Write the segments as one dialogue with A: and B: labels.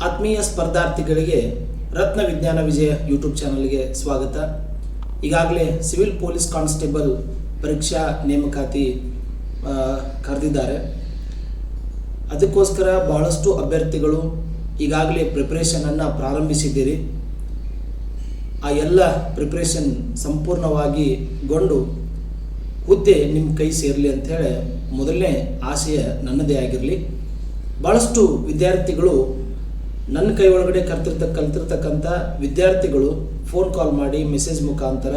A: ಆತ್ಮೀಯ ಸ್ಪರ್ಧಾರ್ಥಿಗಳಿಗೆ ರತ್ನ ವಿಜ್ಞಾನ ವಿಜಯ ಯೂಟ್ಯೂಬ್ ಚಾನಲ್ಗೆ ಸ್ವಾಗತ. ಈಗಾಗಲೇ ಸಿವಿಲ್ ಪೊಲೀಸ್ ಕಾನ್ಸ್ಟೇಬಲ್ ಪರೀಕ್ಷಾ ನೇಮಕಾತಿ ಕರೆದಿದ್ದಾರೆ. ಅದಕ್ಕೋಸ್ಕರ ಬಹಳಷ್ಟು ಅಭ್ಯರ್ಥಿಗಳು ಈಗಾಗಲೇ ಪ್ರಿಪ್ರೇಷನನ್ನು ಪ್ರಾರಂಭಿಸಿದ್ದೀರಿ. ಆ ಎಲ್ಲ ಪ್ರಿಪ್ರೇಷನ್ ಸಂಪೂರ್ಣವಾಗಿ ಗೊಂಡು ಹುದ್ದೆ ನಿಮ್ಮ ಕೈ ಸೇರಲಿ ಅಂಥೇಳಿ ಮೊದಲನೇ ಆಶಯ ನನ್ನದೇ ಆಗಿರಲಿ. ಭಾಳಷ್ಟು ವಿದ್ಯಾರ್ಥಿಗಳು ನನ್ನ ಕೈ ಒಳಗಡೆ ಕಲ್ತಿರ್ತಕ್ಕಂಥ ವಿದ್ಯಾರ್ಥಿಗಳು ಫೋನ್ ಕಾಲ್ ಮಾಡಿ ಮೆಸೇಜ್ ಮುಖಾಂತರ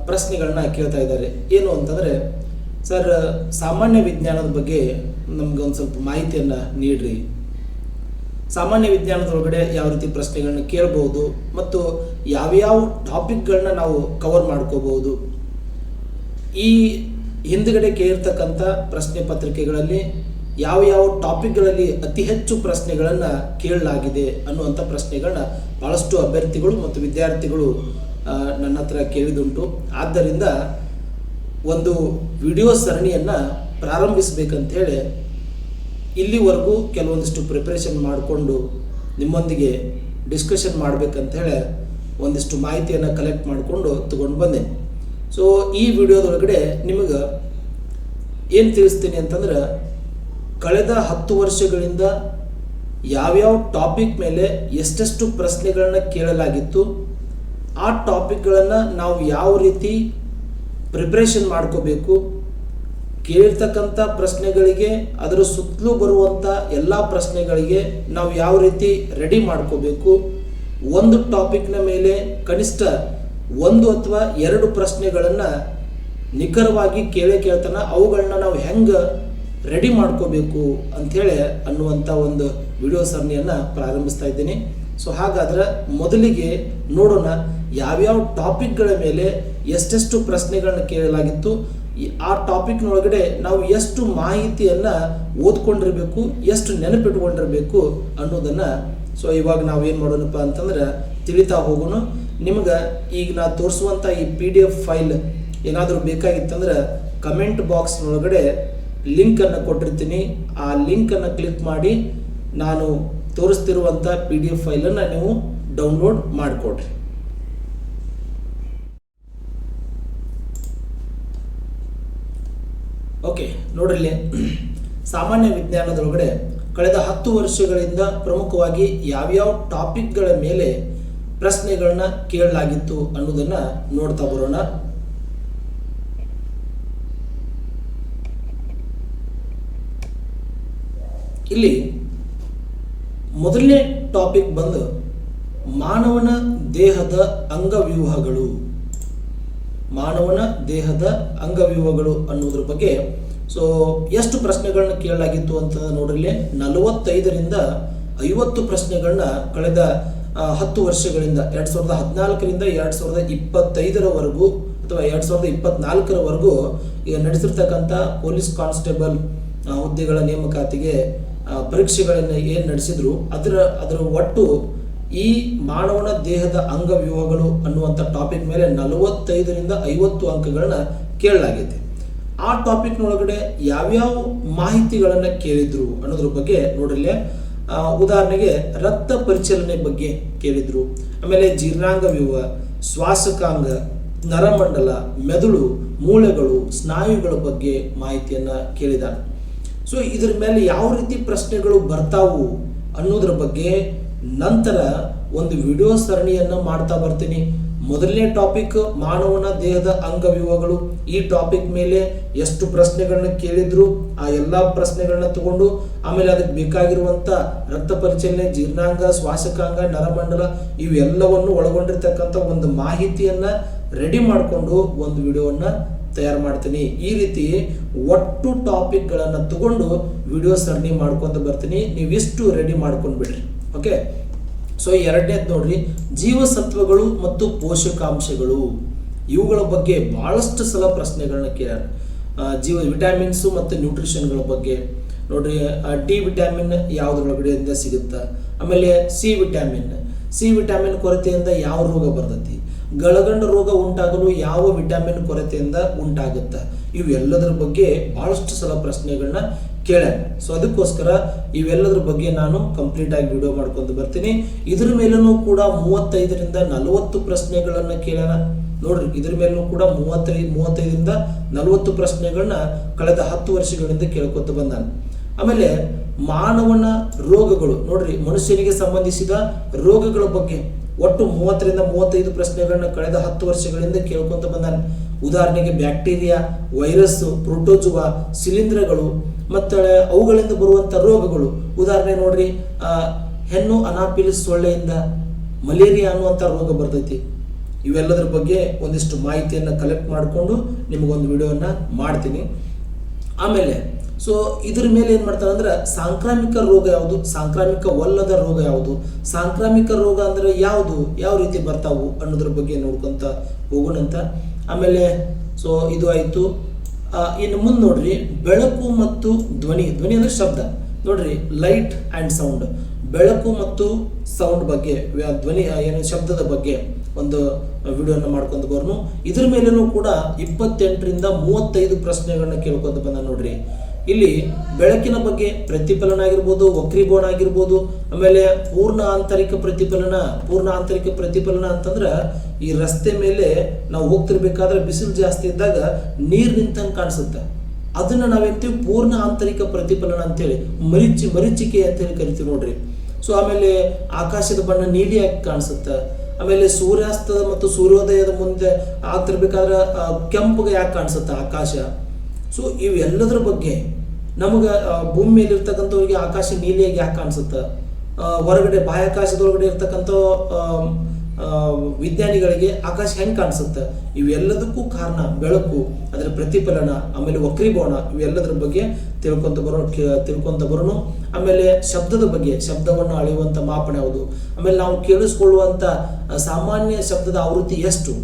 A: ಪ್ರಶ್ನೆಗಳನ್ನ ಕೇಳ್ತಾ ಇದ್ದಾರೆ. ಏನು ಅಂತಂದರೆ, ಸರ್ ಸಾಮಾನ್ಯ ವಿಜ್ಞಾನದ ಬಗ್ಗೆ ನಮ್ಗೆ ಒಂದು ಸ್ವಲ್ಪ ಮಾಹಿತಿಯನ್ನು ನೀಡ್ರಿ. ಸಾಮಾನ್ಯ ವಿಜ್ಞಾನದೊಳಗಡೆ ಯಾವ ರೀತಿ ಪ್ರಶ್ನೆಗಳನ್ನ ಕೇಳ್ಬೋದು ಮತ್ತು ಯಾವ್ಯಾವ ಟಾಪಿಕ್ಗಳನ್ನ ನಾವು ಕವರ್ ಮಾಡ್ಕೋಬಹುದು, ಈ ಹಿಂದುಗಡೆ ಕೇಳಿರ್ತಕ್ಕಂಥ ಪ್ರಶ್ನೆ ಪತ್ರಿಕೆಗಳಲ್ಲಿ ಯಾವ ಯಾವ ಟಾಪಿಕ್ಗಳಲ್ಲಿ ಅತಿ ಹೆಚ್ಚು ಪ್ರಶ್ನೆಗಳನ್ನು ಕೇಳಲಾಗಿದೆ ಅನ್ನುವಂಥ ಪ್ರಶ್ನೆಗಳನ್ನ ಭಾಳಷ್ಟು ಅಭ್ಯರ್ಥಿಗಳು ಮತ್ತು ವಿದ್ಯಾರ್ಥಿಗಳು ನನ್ನ ಹತ್ರ ಕೇಳಿದುಂಟು. ಆದ್ದರಿಂದ ಒಂದು ವಿಡಿಯೋ ಸರಣಿಯನ್ನು ಪ್ರಾರಂಭಿಸಬೇಕಂತೇಳಿ ಇಲ್ಲಿವರೆಗೂ ಕೆಲವೊಂದಿಷ್ಟು ಪ್ರಿಪ್ರೇಷನ್ ಮಾಡಿಕೊಂಡು ನಿಮ್ಮೊಂದಿಗೆ ಡಿಸ್ಕಷನ್ ಮಾಡಬೇಕಂತೇಳಿ ಒಂದಿಷ್ಟು ಮಾಹಿತಿಯನ್ನು ಕಲೆಕ್ಟ್ ಮಾಡಿಕೊಂಡು ತಗೊಂಡು ಬಂದೆ. ಸೊ ಈ ವಿಡಿಯೋದೊಳಗಡೆ ನಿಮಗೆ ಏನು ತಿಳಿಸ್ತೀನಿ ಅಂತಂದ್ರೆ, ಕಳೆದ 10 ವರ್ಷಗಳಿಂದ ಯಾವ್ಯಾವ ಟಾಪಿಕ್ ಮೇಲೆ ಎಷ್ಟೆಷ್ಟು ಪ್ರಶ್ನೆಗಳನ್ನ ಕೇಳಲಾಗಿತ್ತು, ಆ ಟಾಪಿಕ್ಗಳನ್ನು ನಾವು ಯಾವ ರೀತಿ ಪ್ರಿಪ್ರೇಷನ್ ಮಾಡ್ಕೋಬೇಕು, ಕೇಳಿರ್ತಕ್ಕಂಥ ಪ್ರಶ್ನೆಗಳಿಗೆ ಅದರ ಸುತ್ತಲೂ ಬರುವಂಥ ಎಲ್ಲ ಪ್ರಶ್ನೆಗಳಿಗೆ ನಾವು ಯಾವ ರೀತಿ ರೆಡಿ ಮಾಡ್ಕೋಬೇಕು, ಒಂದು ಟಾಪಿಕ್ನ ಮೇಲೆ ಕನಿಷ್ಠ 1 ಅಥವಾ 2 ಪ್ರಶ್ನೆಗಳನ್ನು ನಿಖರವಾಗಿ ಕೇಳ್ತಾನೆ ಅವುಗಳನ್ನ ನಾವು ಹೆಂಗೆ ರೆಡಿ ಮಾಡ್ಕೋಬೇಕು ಅಂಥೇಳಿ ಅನ್ನುವಂಥ ಒಂದು ವಿಡಿಯೋ ಸರಣಿಯನ್ನು ಪ್ರಾರಂಭಿಸ್ತಾ ಇದ್ದೀನಿ. ಸೊ ಹಾಗಾದ್ರೆ ಮೊದಲಿಗೆ ನೋಡೋಣ ಯಾವ್ಯಾವ ಟಾಪಿಕ್ಗಳ ಮೇಲೆ ಎಷ್ಟೆಷ್ಟು ಪ್ರಶ್ನೆಗಳನ್ನ ಕೇಳಲಾಗಿತ್ತು, ಆ ಟಾಪಿಕ್ನೊಳಗಡೆ ನಾವು ಎಷ್ಟು ಮಾಹಿತಿಯನ್ನು ಓದ್ಕೊಂಡಿರಬೇಕು, ಎಷ್ಟು ನೆನಪಿಟ್ಕೊಂಡಿರಬೇಕು ಅನ್ನೋದನ್ನು. ಸೊ ಇವಾಗ ನಾವು ಏನು ಮಾಡೋಣಪ್ಪ ಅಂತಂದ್ರೆ ತಿಳಿತಾ ಹೋಗೋಣ. ನಿಮ್ಗೆ ಈಗ ನಾ ತೋರಿಸುವಂಥ ಈ PDF ಫೈಲ್ ಏನಾದರೂ ಬೇಕಾಗಿತ್ತಂದ್ರೆ ಕಮೆಂಟ್ ಬಾಕ್ಸ್ನೊಳಗಡೆ ಲಿಂಕನ್ನು ಕೊಟ್ಟಿರ್ತೀನಿ. ಆ ಲಿಂಕನ್ನು ಕ್ಲಿಕ್ ಮಾಡಿ ನಾನು ತೋರಿಸ್ತಿರುವಂಥ PDF ಫೈಲನ್ನು ನೀವು ಡೌನ್ಲೋಡ್ ಮಾಡಿಕೊಡ್ರಿ. ಓಕೆ, ನೋಡ್ರಿ, ಸಾಮಾನ್ಯ ವಿಜ್ಞಾನದೊಳಗಡೆ ಕಳೆದ 10 ವರ್ಷಗಳಿಂದ ಪ್ರಮುಖವಾಗಿ ಯಾವ್ಯಾವ ಟಾಪಿಕ್ಗಳ ಮೇಲೆ ಪ್ರಶ್ನೆಗಳನ್ನ ಕೇಳಲಾಗಿತ್ತು ಅನ್ನೋದನ್ನ ನೋಡ್ತಾ ಬರೋಣ. ಇಲ್ಲಿ ಮೊದಲನೇ ಟಾಪಿಕ್ ಬಂದು ಮಾನವನ ದೇಹದ ಅಂಗವ್ಯೂಹಗಳು. ಮಾನವನ ದೇಹದ ಅಂಗವ್ಯೂಹಗಳು ಅನ್ನೋದ್ರ ಬಗ್ಗೆ ಸೊ ಎಷ್ಟು ಪ್ರಶ್ನೆಗಳನ್ನ ಕೇಳಲಾಗಿತ್ತು ಅಂತ ನೋಡ್ರಿ. 45ರಿಂದ 50 ಪ್ರಶ್ನೆಗಳನ್ನ ಕಳೆದ 10 ವರ್ಷಗಳಿಂದ 2014ರಿಂದ 2025ರವರೆಗೂ ಅಥವಾ 2024ರವರೆಗೂ ಈಗ ನಡೆಸಿರ್ತಕ್ಕಂಥ ಪೊಲೀಸ್ ಕಾನ್ಸ್ಟೇಬಲ್ ಹುದ್ದೆಗಳ ನೇಮಕಾತಿಗೆ ಪರೀಕ್ಷೆಗಳನ್ನು ಏನು ನಡೆಸಿದ್ರು ಅದರ ಒಟ್ಟು ಈ ಮಾನವನ ದೇಹದ ಅಂಗವ್ಯೂಹಗಳು ಅನ್ನುವಂಥ ಟಾಪಿಕ್ ಮೇಲೆ 45ರಿಂದ 50 ಅಂಕಗಳನ್ನ ಕೇಳಲಾಗಿದೆ. ಆ ಟಾಪಿಕ್ನೊಳಗಡೆ ಯಾವ್ಯಾವ ಮಾಹಿತಿಗಳನ್ನು ಕೇಳಿದ್ರು ಅನ್ನೋದ್ರ ಬಗ್ಗೆ ನೋಡ್ರಿ. ಉದಾಹರಣೆಗೆ ರಕ್ತ ಪರಿಚಲನೆ ಬಗ್ಗೆ ಕೇಳಿದ್ರು, ಆಮೇಲೆ ಜೀರ್ಣಾಂಗ ವ್ಯೂಹ, ಶ್ವಾಸಕಾಂಗ, ನರಮಂಡಲ, ಮೆದುಳು, ಮೂಳೆಗಳು, ಸ್ನಾಯುಗಳ ಬಗ್ಗೆ ಮಾಹಿತಿಯನ್ನು ಕೇಳಿದ್ದಾರೆ. ಸೊ ಇದ್ರ ಮೇಲೆ ಯಾವ ರೀತಿ ಪ್ರಶ್ನೆಗಳು ಬರ್ತಾವು ಅನ್ನೋದ್ರ ಬಗ್ಗೆ ನಂತರ ಒಂದು ವಿಡಿಯೋ ಸರಣಿಯನ್ನು ಮಾಡ್ತಾ ಬರ್ತೀನಿ. ಮೊದಲನೇ ಟಾಪಿಕ್ ಮಾನವನ ದೇಹದ ಅಂಗವ್ಯೂಹಗಳು. ಈ ಟಾಪಿಕ್ ಮೇಲೆ ಎಷ್ಟು ಪ್ರಶ್ನೆಗಳನ್ನ ಕೇಳಿದ್ರು ಆ ಎಲ್ಲ ಪ್ರಶ್ನೆಗಳನ್ನ ತಗೊಂಡು ಆಮೇಲೆ ಅದಕ್ಕೆ ಬೇಕಾಗಿರುವಂಥ ರಕ್ತ ಪರಿಚಲನೆ, ಜೀರ್ಣಾಂಗ, ಶ್ವಾಸಕಾಂಗ, ನರಮಂಡಲ ಇವೆಲ್ಲವನ್ನು ಒಳಗೊಂಡಿರ್ತಕ್ಕಂಥ ಒಂದು ಮಾಹಿತಿಯನ್ನು ರೆಡಿ ಮಾಡಿಕೊಂಡು ಒಂದು ವಿಡಿಯೋವನ್ನು ತಯಾರು ಮಾಡ್ತೀನಿ. ಈ ರೀತಿ ಒಟ್ಟು ಟಾಪಿಕ್ಗಳನ್ನು ತಗೊಂಡು ವಿಡಿಯೋ ಸರಣಿ ಮಾಡ್ಕೊಂತ ಬರ್ತೀನಿ. ನೀವಿಷ್ಟು ರೆಡಿ ಮಾಡ್ಕೊಂಡು ಬಿಡ್ರಿ. ಓಕೆ, ಸೊ ಎರಡನೇದು ನೋಡ್ರಿ, ಜೀವಸತ್ವಗಳು ಮತ್ತು ಪೋಷಕಾಂಶಗಳು. ಇವುಗಳ ಬಗ್ಗೆ ಬಹಳಷ್ಟು ಸಲ ಪ್ರಶ್ನೆಗಳನ್ನ ಕೇಳ್ಯಾರ. ವಿಟಾಮಿನ್ಸು ಮತ್ತು ನ್ಯೂಟ್ರಿಷನ್ಗಳ ಬಗ್ಗೆ ನೋಡ್ರಿ. ಡಿ ವಿಟಾಮಿನ್ ಯಾವುದ್ರೊಳಗಡೆಯಿಂದ ಸಿಗುತ್ತಾ, ಆಮೇಲೆ ಸಿ ವಿಟಾಮಿನ್ ಕೊರತೆಯಿಂದ ಯಾವ ರೋಗ ಬರ್ತೈತಿ, ಗಳಗಂಡ ರೋಗ ಉಂಟಾಗಲು ಯಾವ ವಿಟಾಮಿನ್ ಕೊರತೆಯಿಂದ ಉಂಟಾಗುತ್ತೆ, ಇವೆಲ್ಲದರ ಬಗ್ಗೆ ಬಹಳಷ್ಟು ಸಲ ಪ್ರಶ್ನೆಗಳನ್ನ ಕೇಳ್ಯಾನ. ಸೊ ಅದಕ್ಕೋಸ್ಕರ ಇವೆಲ್ಲದ್ರ ಬಗ್ಗೆ ನಾನು ಕಂಪ್ಲೀಟ್ ಆಗಿ ವಿಡಿಯೋ ಮಾಡ್ಕೊಂಡು ಬರ್ತೀನಿ. ಇದ್ರ ಮೇಲೂ ಕೂಡ 35ರಿಂದ 40 ಪ್ರಶ್ನೆಗಳನ್ನ ಕೇಳ್ಯಾನ ನೋಡ್ರಿ. ಇದ್ರ ಮೇಲೂ ಕೂಡ 35ರಿಂದ 40 ಪ್ರಶ್ನೆಗಳನ್ನ ಕಳೆದ 10 ವರ್ಷಗಳಿಂದ ಕೇಳ್ಕೊತ ಬಂದಾನ. ಆಮೇಲೆ ಮಾನವನ ರೋಗಗಳು ನೋಡ್ರಿ, ಮನುಷ್ಯನಿಗೆ ಸಂಬಂಧಿಸಿದ ರೋಗಗಳ ಬಗ್ಗೆ ಒಟ್ಟು 30ರಿಂದ 35 ಪ್ರಶ್ನೆಗಳನ್ನ ಕಳೆದ 10 ವರ್ಷಗಳಿಂದ ಕೇಳ್ಕೊಂತ ಬಂದಾನೆ. ಉದಾಹರಣೆಗೆ ಬ್ಯಾಕ್ಟೀರಿಯಾ, ವೈರಸ್, ಪ್ರೋಟೋಜುವಾ, ಶಿಲೀಂಧ್ರಗಳು ಮತ್ತು ಅವುಗಳಿಂದ ಬರುವಂಥ ರೋಗಗಳು. ಉದಾಹರಣೆ ನೋಡ್ರಿ, ಹೆಣ್ಣು ಅನಾಫಿಲಿಸ್ ಸೊಳ್ಳೆಯಿಂದ ಮಲೇರಿಯಾ ಅನ್ನುವಂಥ ರೋಗ ಬರ್ತೈತಿ. ಇವೆಲ್ಲದ್ರ ಬಗ್ಗೆ ಒಂದಿಷ್ಟು ಮಾಹಿತಿಯನ್ನು ಕಲೆಕ್ಟ್ ಮಾಡಿಕೊಂಡು ನಿಮಗೊಂದು ವಿಡಿಯೋನ ಮಾಡ್ತೀನಿ. ಆಮೇಲೆ ಸೊ ಇದ್ರ ಮೇಲೆ ಏನು ಮಾಡ್ತಾರೆ ಅಂದ್ರೆ ಸಾಂಕ್ರಾಮಿಕ ರೋಗ ಯಾವುದು, ಸಾಂಕ್ರಾಮಿಕವಲ್ಲದ ರೋಗ ಯಾವುದು, ಸಾಂಕ್ರಾಮಿಕ ರೋಗ ಅಂದ್ರೆ ಯಾವುದು, ಯಾವ ರೀತಿ ಬರ್ತಾವು ಅನ್ನೋದ್ರ ಬಗ್ಗೆ ನೋಡ್ಕೊಂತ ಹೋಗೋಣಂತ. ಆಮೇಲೆ ಸೊ ಇದು ಆಯಿತು. ಇನ್ನು ಮುಂದೆ ನೋಡ್ರಿ, ಬೆಳಕು ಮತ್ತು ಧ್ವನಿ. ಧ್ವನಿ ಅಂದ್ರೆ ಶಬ್ದ ನೋಡ್ರಿ, ಲೈಟ್ ಆ್ಯಂಡ್ ಸೌಂಡ್. ಬೆಳಕು ಮತ್ತು ಸೌಂಡ್ ಬಗ್ಗೆ, ಧ್ವನಿ ಏನು ಶಬ್ದದ ಬಗ್ಗೆ ಒಂದು ವಿಡಿಯೋನ ಮಾಡ್ಕೊಂಡು ಬರೋನು. ಇದ್ರ ಮೇಲೇನೂ ಕೂಡ 28ರಿಂದ 35 ಪ್ರಶ್ನೆಗಳನ್ನ ಕೇಳ್ಕೊಂತ ಬಂದ ನೋಡ್ರಿ. ಇಲ್ಲಿ ಬೆಳಕಿನ ಬಗ್ಗೆ ಪ್ರತಿಫಲನ ಆಗಿರ್ಬೋದು, ವಕ್ರೀಭವನ ಆಗಿರ್ಬೋದು, ಆಮೇಲೆ ಪೂರ್ಣ ಆಂತರಿಕ ಪ್ರತಿಫಲನ. ಪೂರ್ಣ ಆಂತರಿಕ ಪ್ರತಿಫಲನ ಅಂತಂದ್ರೆ ಈ ರಸ್ತೆ ಮೇಲೆ ನಾವು ಹೋಗ್ತಿರ್ಬೇಕಾದ್ರೆ ಬಿಸಿಲು ಜಾಸ್ತಿ ಇದ್ದಾಗ ನೀರು ನಿಂತಂಗೆ ಕಾಣಿಸುತ್ತೆ, ಅದನ್ನ ನಾವೇಂತೀವಿ ಪೂರ್ಣ ಆಂತರಿಕ ಪ್ರತಿಫಲನ ಅಂತೇಳಿ, ಮರೀಚಿಕೆ ಅಂತೇಳಿ ಕರಿತೀವಿ ನೋಡ್ರಿ. ಸೊ ಆಮೇಲೆ ಆಕಾಶದ ಬಣ್ಣ ನೀಲಿಯಾಗಿ ಕಾಣಿಸುತ್ತೆ. ಆಮೇಲೆ ಸೂರ್ಯಾಸ್ತದ ಮತ್ತು ಸೂರ್ಯೋದಯದ ಮುಂದೆ ಆಗ್ತಿರ್ಬೇಕಾದ್ರೆ ಕೆಂಪುಗೆ ಯಾಕೆ ಕಾಣಿಸುತ್ತೆ ಆಕಾಶ. ಸೊ ಇವೆಲ್ಲದ್ರ ಬಗ್ಗೆ ನಮಗೆ ಭೂಮಿ ಮೇಲೆ ಇರ್ತಕ್ಕಂಥವ್ರಿಗೆ ಆಕಾಶ ನೀಲಿಯಾಗಿ ಯಾಕೆ ಕಾಣಿಸುತ್ತೆ, ಹೊರಗಡೆ ಬಾಹ್ಯಾಕಾಶದೊಳಗಡೆ ಇರ್ತಕ್ಕಂಥ ವಿಜ್ಞಾನಿಗಳಿಗೆ ಆಕಾಶ ಹೆಂಗೆ ಕಾಣಿಸುತ್ತೆ, ಇವೆಲ್ಲದಕ್ಕೂ ಕಾರಣ ಬೆಳಕು, ಅದರ ಪ್ರತಿಫಲನ, ಆಮೇಲೆ ವಕ್ರೀಭವನ. ಇವೆಲ್ಲದರ ಬಗ್ಗೆ ತಿಳ್ಕೊಂತ ಬರೋಣ. ಆಮೇಲೆ ಶಬ್ದದ ಬಗ್ಗೆ, ಶಬ್ದವನ್ನು ಅಳೆಯುವಂಥ ಮಾಪನ ಯಾವುದು, ಆಮೇಲೆ ನಾವು ಕೇಳಿಸ್ಕೊಳ್ಳುವಂಥ ಸಾಮಾನ್ಯ ಶಬ್ದದ ಆವೃತ್ತಿ ಎಷ್ಟು,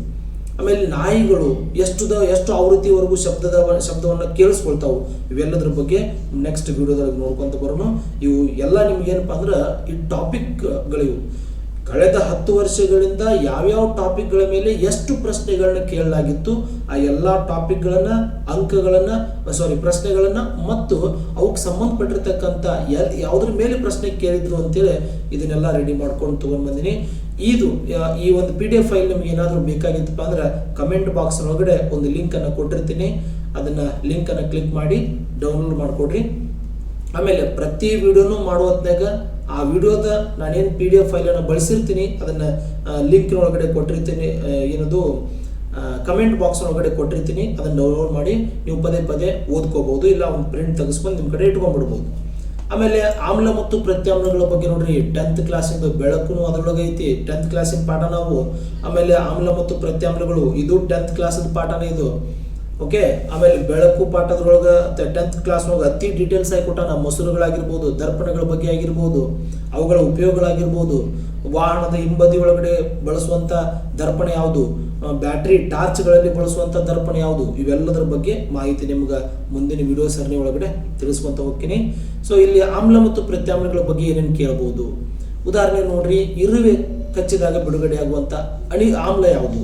A: ಆಮೇಲೆ ನಾಯಿಗಳು ಎಷ್ಟು ಆವೃತ್ತಿವರೆಗೂ ಶಬ್ದವನ್ನು ಕೇಳಿಸ್ಕೊಳ್ತಾವು. ಇವೆಲ್ಲದ್ರ ಬಗ್ಗೆ ನೆಕ್ಸ್ಟ್ ವಿಡಿಯೋದಲ್ಲಿ ನೋಡ್ಕೊಂತ ಬರೋಣ. ಇವು ಎಲ್ಲ ನಿಮ್ಗೇನಪ್ಪ ಅಂದ್ರೆ ಈ ಟಾಪಿಕ್ಗಳಿವು ಕಳೆದ 10 ವರ್ಷಗಳಿಂದ ಯಾವ್ಯಾವ ಟಾಪಿಕ್ಗಳ ಮೇಲೆ ಎಷ್ಟು ಪ್ರಶ್ನೆಗಳನ್ನ ಕೇಳಲಾಗಿತ್ತು, ಆ ಎಲ್ಲ ಟಾಪಿಕ್ಗಳನ್ನ ಪ್ರಶ್ನೆಗಳನ್ನ ಮತ್ತು ಅವಕ್ಕೆ ಸಂಬಂಧಪಟ್ಟಿರ್ತಕ್ಕಂಥ ಯಾವುದ್ರ ಮೇಲೆ ಪ್ರಶ್ನೆ ಕೇಳಿದ್ರು ಅಂತೇಳಿ ಇದನ್ನೆಲ್ಲ ರೆಡಿ ಮಾಡ್ಕೊಂಡು ತೊಗೊಂಡು ಬಂದಿನಿ. ಈ ಒಂದು PDF ಫೈಲ್ ನಿಮ್ಗೆ ಏನಾದರೂ ಬೇಕಾಗಿತ್ತಪ್ಪ ಅಂದ್ರೆ ಕಮೆಂಟ್ ಬಾಕ್ಸ್ ಒಳಗಡೆ ಒಂದು ಲಿಂಕನ್ನು ಕೊಟ್ಟಿರ್ತೀನಿ, ಅದನ್ನ ಲಿಂಕನ್ನು ಕ್ಲಿಕ್ ಮಾಡಿ ಡೌನ್ಲೋಡ್ ಮಾಡಿಕೊಡ್ರಿ. ಆಮೇಲೆ ಪ್ರತಿ ವಿಡಿಯೋನು ಮಾಡೋ ಹೊತ್ನಾಗ ಆ ವಿಡಿಯೋದ ನಾನೇನು PDF ಫೈಲನ್ನು ಬಳಸಿರ್ತೀನಿ ಅದನ್ನು ಲಿಂಕ್ನ ಒಳಗಡೆ ಕೊಟ್ಟಿರ್ತೀನಿ, ಏನದು ಕಮೆಂಟ್ ಬಾಕ್ಸ್ ಒಳಗಡೆ ಕೊಟ್ಟಿರ್ತೀನಿ, ಅದನ್ನು ಡೌನ್ಲೋಡ್ ಮಾಡಿ ನೀವು ಪದೇ ಓದ್ಕೋಬಹುದು, ಇಲ್ಲ ಒಂದು ಪ್ರಿಂಟ್ ತೆಗೆಸ್ಕೊಂಡು ನಿಮ್ಮ ಕಡೆ ಇಟ್ಕೊಂಡ್ಬಿಡ್ಬೋದು. ಆಮೇಲೆ ಆಮ್ಲ ಮತ್ತು ಪ್ರತ್ಯಾಮ್ಲಗಳ ಬಗ್ಗೆ ನೋಡ್ರಿ, 10th ಕ್ಲಾಸಿಂದ ಬೆಳಕು ಅದರೊಳಗೆ ಐತಿ, 10th ಕ್ಲಾಸಿನ ಪಾಠ ನಾವು. ಆಮೇಲೆ ಆಮ್ಲ ಮತ್ತು ಪ್ರತ್ಯಾಮ್ಲಗಳು ಇದು 10th ಕ್ಲಾಸದ ಪಾಠನೇ ಇದು. ಓಕೆ, ಆಮೇಲೆ ಬೆಳಕು ಪಾಠದೊಳಗೆ 10th ಕ್ಲಾಸ್ ಒಳಗೆ ಅತಿ ಡೀಟೇಲ್ಸ್ ಆಗಿ ಕೊಟ್ಟ ಮೊಸರುಗಳಾಗಿರ್ಬೋದು, ದರ್ಪಣಗಳ ಬಗ್ಗೆ ಆಗಿರ್ಬೋದು, ಅವುಗಳ ಉಪಯೋಗಗಳಾಗಿರ್ಬೋದು, ವಾಹನದ ಹಿಂಬದಿ ಒಳಗಡೆ ಬಳಸುವಂಥ ದರ್ಪಣ ಯಾವುದು, ಬ್ಯಾಟ್ರಿ ಟಾರ್ಚ್ಗಳಲ್ಲಿ ಬಳಸುವಂಥ ದರ್ಪಣ ಯಾವುದು, ಇವೆಲ್ಲದರ ಬಗ್ಗೆ ಮಾಹಿತಿ ನಿಮ್ಗೆ ಮುಂದಿನ ವಿಡಿಯೋ ಸರಣಿ ಒಳಗಡೆ ತಿಳಿಸ್ಕೊಂತ ಹೋಗ್ತೀನಿ. ಸೊ ಇಲ್ಲಿ ಆಮ್ಲ ಮತ್ತು ಪ್ರತ್ಯಾಮ್ಲಗಳ ಬಗ್ಗೆ ಏನೇನು ಕೇಳ್ಬೋದು. ಉದಾಹರಣೆ ನೋಡ್ರಿ, ಇರುವೆ ಕಚ್ಚಿದಾಗ ಬಿಡುಗಡೆ ಆಗುವಂಥ ಆಮ್ಲ ಯಾವುದು,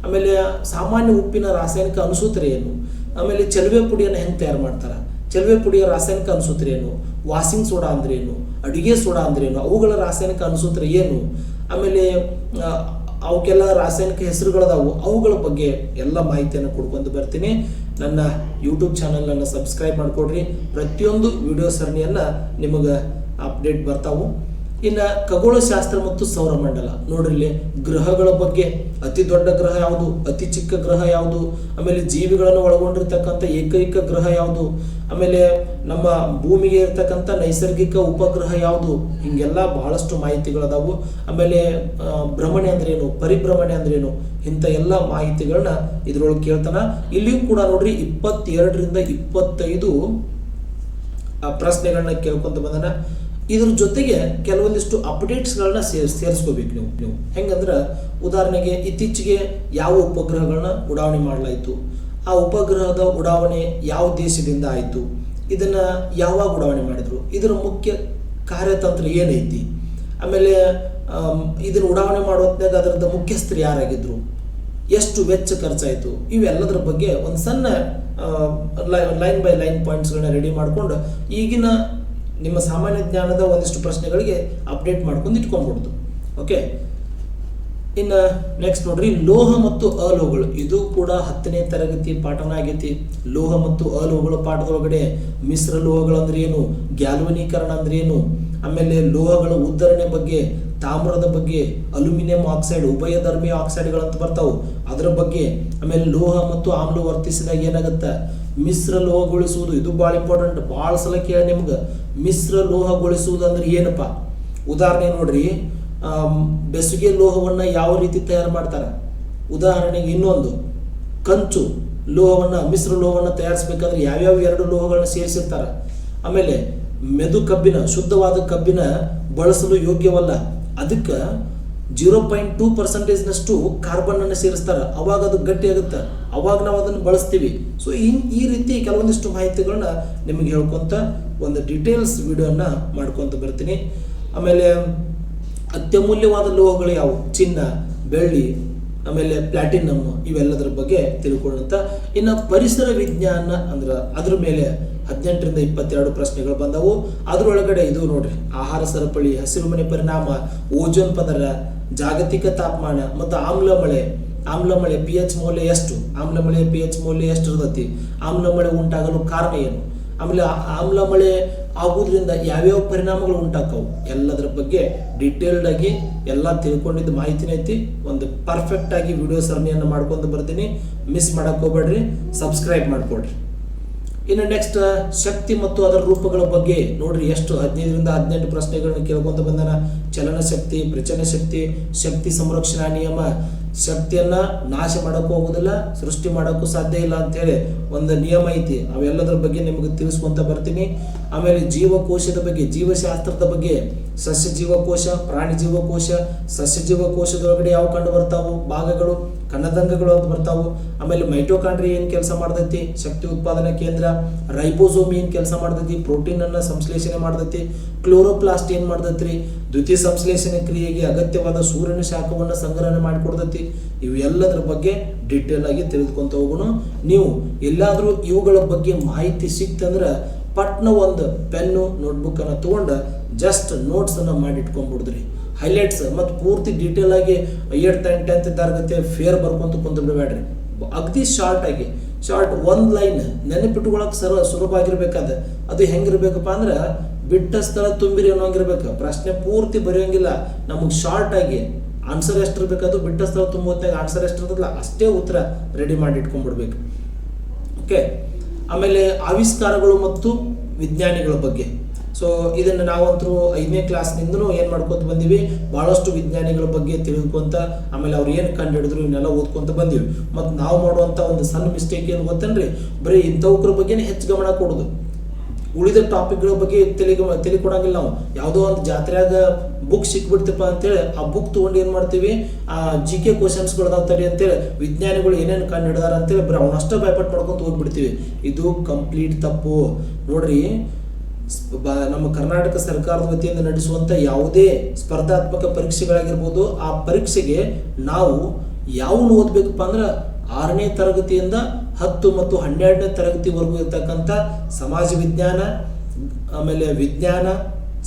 A: ಆಮೇಲೆ ಸಾಮಾನ್ಯ ಉಪ್ಪಿನ ರಾಸಾಯನಿಕ ಅನುಸೂತ್ರ ಏನು, ಆಮೇಲೆ ಚಲುವೆ ಪುಡಿಯನ್ನು ಹೆಂಗೆ ತಯಾರು ಮಾಡ್ತಾರೆ, ಚಲುವೆ ಪುಡಿಯ ರಾಸಾಯನಿಕ ಅನುಸೂತ್ರ ಏನು, ವಾಷಿಂಗ್ ಸೋಡಾ ಅಂದ್ರೆ ಏನು, ಅಡುಗೆ ಸೋಡಾ ಅಂದ್ರೆ ಏನು, ಅವುಗಳ ರಾಸಾಯನಿಕ ಅನುಸೂತ್ರ ಏನು, ಆಮೇಲೆ ಅವಕ್ಕೆಲ್ಲ ರಾಸಾಯನಿಕ ಹೆಸರುಗಳದಾವು, ಅವುಗಳ ಬಗ್ಗೆ ಎಲ್ಲ ಮಾಹಿತಿಯನ್ನು ಕೊಡ್ಕೊಂಡು ಬರ್ತೀನಿ. ನನ್ನ ಯೂಟ್ಯೂಬ್ ಚಾನಲನ್ನು ಸಬ್ಸ್ಕ್ರೈಬ್ ಮಾಡಿಕೊಡ್ರಿ, ಪ್ರತಿಯೊಂದು ವಿಡಿಯೋ ಸರಣಿಯನ್ನು ನಿಮಗೆ ಅಪ್ಡೇಟ್ ಬರ್ತಾವು. ಇನ್ನು ಖಗೋಳಶಾಸ್ತ್ರ ಮತ್ತು ಸೌರಮಂಡಲ ನೋಡ್ರಿ, ಇಲ್ಲಿ ಗ್ರಹಗಳ ಬಗ್ಗೆ ಅತಿ ದೊಡ್ಡ ಗ್ರಹ ಯಾವುದು, ಅತಿ ಚಿಕ್ಕ ಗ್ರಹ ಯಾವುದು, ಆಮೇಲೆ ಜೀವಿಗಳನ್ನು ಒಳಗೊಂಡಿರ್ತಕ್ಕಂಥ ಏಕೈಕ ಗ್ರಹ ಯಾವುದು, ಆಮೇಲೆ ನಮ್ಮ ಭೂಮಿಗೆ ಇರ್ತಕ್ಕಂಥ ನೈಸರ್ಗಿಕ ಉಪಗ್ರಹ ಯಾವುದು, ಹಿಂಗೆಲ್ಲ ಬಹಳಷ್ಟು ಮಾಹಿತಿಗಳದಾವು. ಆಮೇಲೆ ಭ್ರಮಣೆ ಅಂದ್ರೇನು, ಪರಿಭ್ರಮಣೆ ಅಂದ್ರೇನು, ಇಂಥ ಎಲ್ಲ ಮಾಹಿತಿಗಳನ್ನ ಇದ್ರೊಳಗೆ ಕೇಳ್ತಾನ. ಇಲ್ಲಿಯೂ ಕೂಡ ನೋಡ್ರಿ 22ರಿಂದ 25 ಪ್ರಶ್ನೆಗಳನ್ನ ಕೇಳ್ಕೊಂತ ಬಂದನ. ಇದ್ರ ಜೊತೆಗೆ ಕೆಲವೊಂದಿಷ್ಟು ಅಪ್ಡೇಟ್ಸ್ಗಳನ್ನ ಸೇರಿಸ್ಕೋಬೇಕು ನೀವು ಹೆಂಗಂದ್ರೆ, ಉದಾಹರಣೆಗೆ ಇತ್ತೀಚೆಗೆ ಯಾವ ಉಪಗ್ರಹಗಳನ್ನ ಉಡಾವಣೆ ಮಾಡಲಾಯಿತು, ಆ ಉಪಗ್ರಹದ ಉಡಾವಣೆ ಯಾವ ದೇಶದಿಂದ ಆಯಿತು, ಇದನ್ನ ಯಾವಾಗ ಉಡಾವಣೆ ಮಾಡಿದ್ರು, ಇದರ ಮುಖ್ಯ ಕಾರ್ಯತಂತ್ರ ಏನೈತಿ, ಆಮೇಲೆ ಇದನ್ನು ಉಡಾವಣೆ ಮಾಡೋ ಹೊತ್ನಾಗ ಅದರದ ಮುಖ್ಯಸ್ಥರು ಯಾರಾಗಿದ್ರು, ಎಷ್ಟು ವೆಚ್ಚ ಖರ್ಚಾಯಿತು, ಇವೆಲ್ಲದರ ಬಗ್ಗೆ ಒಂದು ಸಣ್ಣ ಲೈನ್ ಬೈ ಲೈನ್ ಪಾಯಿಂಟ್ಸ್ಗಳನ್ನ ರೆಡಿ ಮಾಡಿಕೊಂಡು ಈಗಿನ ನಿಮ್ಮ ಸಾಮಾನ್ಯ ಜ್ಞಾನದ ಒಂದಿಷ್ಟು ಪ್ರಶ್ನೆಗಳಿಗೆ ಅಪ್ಡೇಟ್ ಮಾಡ್ಕೊಂಡು ಇಟ್ಕೊಂಡ್ಬಿಡ್ತು. ಓಕೆ, ಇನ್ನು ನೆಕ್ಸ್ಟ್ ನೋಡ್ರಿ, ಲೋಹ ಮತ್ತು ಅಲೋಹಗಳು. ಇದು ಕೂಡ 10ನೇ ತರಗತಿ ಪಾಠನ ಆಗೈತಿ. ಲೋಹ ಮತ್ತು ಅಲೋಹಗಳ ಪಾಠದೊಳಗಡೆ ಮಿಶ್ರ ಲೋಹಗಳು ಅಂದ್ರೆ ಏನು, ಗ್ಯಾಲ್ವನೀಕರಣ ಅಂದ್ರೆ ಏನು, ಆಮೇಲೆ ಲೋಹಗಳ ಉದ್ಧರಣೆ ಬಗ್ಗೆ, ತಾಮ್ರದ ಬಗ್ಗೆ, ಅಲ್ಯೂಮಿನಿಯಂ ಆಕ್ಸೈಡ್, ಉಭಯಧರ್ಮೀಯ ಆಕ್ಸೈಡ್ಗಳಂತ ಬರ್ತಾವೆ ಅದರ ಬಗ್ಗೆ, ಆಮೇಲೆ ಲೋಹ ಮತ್ತು ಆಮ್ಲ ವರ್ತಿಸಿದಾಗ ಏನಾಗುತ್ತೆ, ಮಿಶ್ರ ಲೋಹಗೊಳಿಸುವುದು. ಇದು ಭಾಳ ಇಂಪಾರ್ಟೆಂಟ್, ಭಾಳ ಸಲ ಕೇಳಿ ನಿಮ್ಗೆ. ಮಿಶ್ರ ಲೋಹಗೊಳಿಸುವುದು ಅಂದ್ರೆ ಏನಪ್ಪ? ಉದಾಹರಣೆ ನೋಡ್ರಿ, ಬೆಸುಗೆ ಲೋಹವನ್ನು ಯಾವ ರೀತಿ ತಯಾರು ಮಾಡ್ತಾರೆ. ಉದಾಹರಣೆಗೆ ಇನ್ನೊಂದು, ಕಂಚು ಲೋಹವನ್ನು, ಮಿಶ್ರ ಲೋಹವನ್ನು ತಯಾರಿಸಬೇಕಾದ್ರೆ ಯಾವ್ಯಾವ 2 ಲೋಹಗಳನ್ನ ಸೇರಿಸಿರ್ತಾರೆ. ಆಮೇಲೆ ಮೆದು ಕಬ್ಬಿನ, ಶುದ್ಧವಾದ ಕಬ್ಬಿನ ಬಳಸಲು ಯೋಗ್ಯವಲ್ಲ, ಅದಕ್ಕೆ 0.2% ಕಾರ್ಬನ್ ಅನ್ನು ಸೇರಿಸ್ತಾರೆ. ಅವಾಗ ಅದು ಗಟ್ಟಿ ಆಗುತ್ತೆ, ಅವಾಗ ನಾವು ಅದನ್ನು ಬಳಸ್ತೀವಿ. ಸೊ ಈ ರೀತಿ ಕೆಲವೊಂದಿಷ್ಟು ಮಾಹಿತಿಗಳನ್ನ ನಿಮಗೆ ಹೇಳ್ಕೊತ ಒಂದು ಡೀಟೇಲ್ಸ್ ವಿಡಿಯೋನ ಮಾಡ್ಕೊತ ಬರ್ತೀನಿ. ಆಮೇಲೆ ಅತ್ಯಮೂಲ್ಯವಾದ ಲೋಹಗಳು ಯಾವುವು, ಚಿನ್ನ, ಬೆಳ್ಳಿ, ಆಮೇಲೆ ಪ್ಲಾಟಿನಮ್, ಇವೆಲ್ಲದರ ಬಗ್ಗೆ ತಿಳ್ಕೊಳ್ಳುವಂತ. ಇನ್ನು ಪರಿಸರ ವಿಜ್ಞಾನ ಅಂದ್ರೆ ಅದ್ರ ಮೇಲೆ 18ರಿಂದ 22 ಪ್ರಶ್ನೆಗಳು ಬಂದವು. ಅದರೊಳಗಡೆ ಇದು ನೋಡ್ರಿ, ಆಹಾರ ಸರಪಳಿ, ಹಸಿರುಮನೆ ಪರಿಣಾಮ, ಓಜೋನ್ ಪದರ, ಜಾಗತಿಕ ತಾಪಮಾನ ಮತ್ತು ಆಮ್ಲಮಳೆ pH ಮೌಲ್ಯ ಎಷ್ಟು, ಆಮ್ಲಮಳೆ pH ಮೌಲ್ಯ ಎಷ್ಟು ಇರ್ತೈತಿ, ಆಮ್ಲಮಳೆ ಉಂಟಾಗಲು ಕಾರಣ ಏನು, ಆಮೇಲೆ ಆಮ್ಲಮಳೆ ಆಗೋದ್ರಿಂದ ಯಾವ್ಯಾವ ಪರಿಣಾಮಗಳು ಉಂಟಾಕವು, ಎಲ್ಲದರ ಬಗ್ಗೆ ಡೀಟೇಲ್ಡ್ ಆಗಿ ಎಲ್ಲ ತಿಳ್ಕೊಂಡಿದ್ದ ಮಾಹಿತಿನ ಐತಿ. ಒಂದು ಪರ್ಫೆಕ್ಟ್ ಆಗಿ ವಿಡಿಯೋ ಸರಣಿಯನ್ನು ಮಾಡ್ಕೊಂಡು ಬರ್ತೀನಿ, ಮಿಸ್ ಮಾಡಕ್ ಹೋಗ್ಬೇಡ್ರಿ, ಸಬ್ಸ್ಕ್ರೈಬ್ ಮಾಡ್ಕೊಡ್ರಿ. ಇನ್ನು ನೆಕ್ಸ್ಟ್, ಶಕ್ತಿ ಮತ್ತು ಅದರ ರೂಪಗಳ ಬಗ್ಗೆ ನೋಡ್ರಿ, ಎಷ್ಟು 15ರಿಂದ 18 ಪ್ರಶ್ನೆಗಳನ್ನ ಕೇಳ್ಕೊಂತ ಬಂದಾನ. ಚಲನ ಶಕ್ತಿ, ಪ್ರಚನ ಶಕ್ತಿ, ಶಕ್ತಿ ಸಂರಕ್ಷಣಾ ನಿಯಮ, ಶಕ್ತಿಯನ್ನ ನಾಶ ಮಾಡಕ್ಕೂ ಹೋಗೋದಿಲ್ಲ, ಸೃಷ್ಟಿ ಮಾಡೋಕ್ಕೂ ಸಾಧ್ಯ ಇಲ್ಲ ಅಂತೇಳಿ ಒಂದು ನಿಯಮ ಐತಿ. ಅವೆಲ್ಲದರ ಬಗ್ಗೆ ನಿಮಗೆ ತಿಳಿಸ್ಕೊಂತ ಬರ್ತೀನಿ. ಆಮೇಲೆ ಜೀವಕೋಶದ ಬಗ್ಗೆ, ಜೀವಶಾಸ್ತ್ರದ ಬಗ್ಗೆ, ಸಸ್ಯ ಜೀವಕೋಶ, ಪ್ರಾಣಿ ಜೀವಕೋಶ, ಸಸ್ಯ ಜೀವಕೋಶದೊಳಗಡೆ ಯಾವ ಕಂಡು ಬರ್ತಾವು ಭಾಗಗಳು, ಕಣದಂಗಗಳು ಅಂತ ಬರ್ತಾವು. ಆಮೇಲೆ ಮೈಟೋಕಾಂಡ್ರಿ ಏನು ಕೆಲಸ ಮಾಡ್ತೈತಿ, ಶಕ್ತಿ ಉತ್ಪಾದನಾ ಕೇಂದ್ರ. ರೈಬೋಸೋಮ್ ಏನು ಕೆಲಸ ಮಾಡ್ತೈತಿ, ಪ್ರೋಟೀನ್ ಅನ್ನ ಸಂಶ್ಲೇಷಣೆ ಮಾಡ್ತೈತಿ. ಕ್ಲೋರೋಪ್ಲಾಸ್ಟ್ ಏನು ಮಾಡ್ತೈತ್ರಿ, ದ್ವಿತೀಯ ಸಂಶ್ಲೇಷಣೆ ಕ್ರಿಯೆಗೆ ಅಗತ್ಯವಾದ ಸೂರ್ಯನ ಶಾಖವನ್ನು ಸಂಗ್ರಹಣೆ ಮಾಡಿಕೊಡ್ತೈತಿ. ಇವೆಲ್ಲದರ ಬಗ್ಗೆ ಡೀಟೇಲ್ ಆಗಿ ತಿಳಿದುಕೊಂತ ಹೋಗೋಣ. ನೀವು ಎಲ್ಲಾದರೂ ಇವುಗಳ ಬಗ್ಗೆ ಮಾಹಿತಿ ಸಿಕ್ತಂದ್ರೆ ಪಟ್ನ ಒಂದು ಪೆನ್ನು ನೋಟ್ಬುಕ್ ಅನ್ನು ತಗೊಂಡು ಜಸ್ಟ್ ನೋಟ್ಸ್ ಅನ್ನ ಮಾಡಿಟ್ಕೊಂಡ್ಬಿಡಿದ್ರಿ. ಹೈಲೈಟ್ಸ್ ಮತ್ತು ಪೂರ್ತಿ ಡೀಟೇಲ್ ಆಗಿ 8th and 10th ತರಗತಿ ಫೇರ್ ಬರ್ಕೊಂತ ಕುಂತ ಬಿಡಬೇಡ್ರಿ. ಅಗದಿ ಶಾರ್ಟ್ ಒಂದು ಲೈನ್ ನೆನಪಿಟ್ಕೊಳಕ್ ಸುಲಭ ಆಗಿರ್ಬೇಕಾದ. ಅದು ಹೆಂಗಿರ್ಬೇಕಪ್ಪ ಅಂದ್ರೆ, ಬಿಟ್ಟ ಸ್ಥಳ ತುಂಬಿರಿ ಅನ್ನೋಂಗಿರ್ಬೇಕು. ಪ್ರಶ್ನೆ ಪೂರ್ತಿ ಬರೆಯೋಂಗಿಲ್ಲ, ನಮಗೆ ಶಾರ್ಟ್ ಆಗಿ ಆನ್ಸರ್ ಎಷ್ಟಿರ್ಬೇಕದು, ಬಿಟ್ಟ ಸ್ಥಳ ತುಂಬೋತ್ನಾಗ ಆನ್ಸರ್ ಎಷ್ಟಿರ್ತದಲ್ಲ ಅಷ್ಟೇ ಉತ್ತರ ರೆಡಿ ಮಾಡಿ ಇಟ್ಕೊಂಡ್ಬಿಡ್ಬೇಕು. ಓಕೆ, ಆಮೇಲೆ ಆವಿಷ್ಕಾರಗಳು ಮತ್ತು ವಿಜ್ಞಾನಿಗಳ ಬಗ್ಗೆ. ಸೊ ಇದನ್ನು ನಾವಂತರೂ 5ನೇ ಕ್ಲಾಸ್ನಿಂದನೂ ಏನು ಮಾಡ್ಕೊತ ಬಂದೀವಿ, ಭಾಳಷ್ಟು ವಿಜ್ಞಾನಿಗಳ ಬಗ್ಗೆ ತಿಳಿದುಕೊಂತ, ಆಮೇಲೆ ಅವ್ರು ಏನು ಕಂಡು ಹಿಡಿದ್ರು ಇವನ್ನೆಲ್ಲ ಓದ್ಕೊಂತ ಬಂದೀವಿ. ಮತ್ತು ನಾವು ಮಾಡುವಂಥ ಒಂದು ಸಣ್ಣ ಮಿಸ್ಟೇಕ್ ಏನು ಗೊತ್ತೇನ್ರಿ, ಬರೀ ಇಂಥವ್ರ ಬಗ್ಗೆನೇ ಹೆಚ್ಚು ಗಮನ ಕೊಡೋದು, ಉಳಿದ ಟಾಪಿಕ್ಗಳ ಬಗ್ಗೆ ತಲೆ ಕೊಡಂಗಿಲ್ಲ. ನಾವು ಯಾವುದೋ ಒಂದು ಜಾತ್ರೆಯಾಗ ಬುಕ್ ಸಿಕ್ಬಿಡ್ತಪ್ಪ ಅಂತೇಳಿ ಆ ಬುಕ್ ತೊಗೊಂಡು ಏನು ಮಾಡ್ತೀವಿ, ಆ GK ಕ್ವಶನ್ಸ್ಗಳದಾವ ತಡಿ ಅಂತೇಳಿ ವಿಜ್ಞಾನಿಗಳು ಏನೇನು ಕಂಡು ಹಿಡಿದಾರ ಅಂತೇಳಿ ಬರೀ ಅವನಷ್ಟೇ ಭಯಪಟ್ಟು ಮಾಡ್ಕೊಂತ ಹೋಗ್ಬಿಡ್ತೀವಿ. ಇದು ಕಂಪ್ಲೀಟ್ ತಪ್ಪು. ನೋಡ್ರಿ, ನಮ್ಮ ಕರ್ನಾಟಕ ಸರ್ಕಾರದ ವತಿಯಿಂದ ನಡೆಸುವಂಥ ಯಾವುದೇ ಸ್ಪರ್ಧಾತ್ಮಕ ಪರೀಕ್ಷೆಗಳಾಗಿರ್ಬೋದು, ಆ ಪರೀಕ್ಷೆಗೆ ನಾವು ಯಾವನ್ನ ಓದಬೇಕಪ್ಪ ಅಂದ್ರೆ 6ನೇ ತರಗತಿಯಿಂದ 10 ಮತ್ತು 12ನೇ ತರಗತಿವರೆಗೂ ಇರ್ತಕ್ಕಂಥ ಸಮಾಜ ವಿಜ್ಞಾನ, ಆಮೇಲೆ ವಿಜ್ಞಾನ,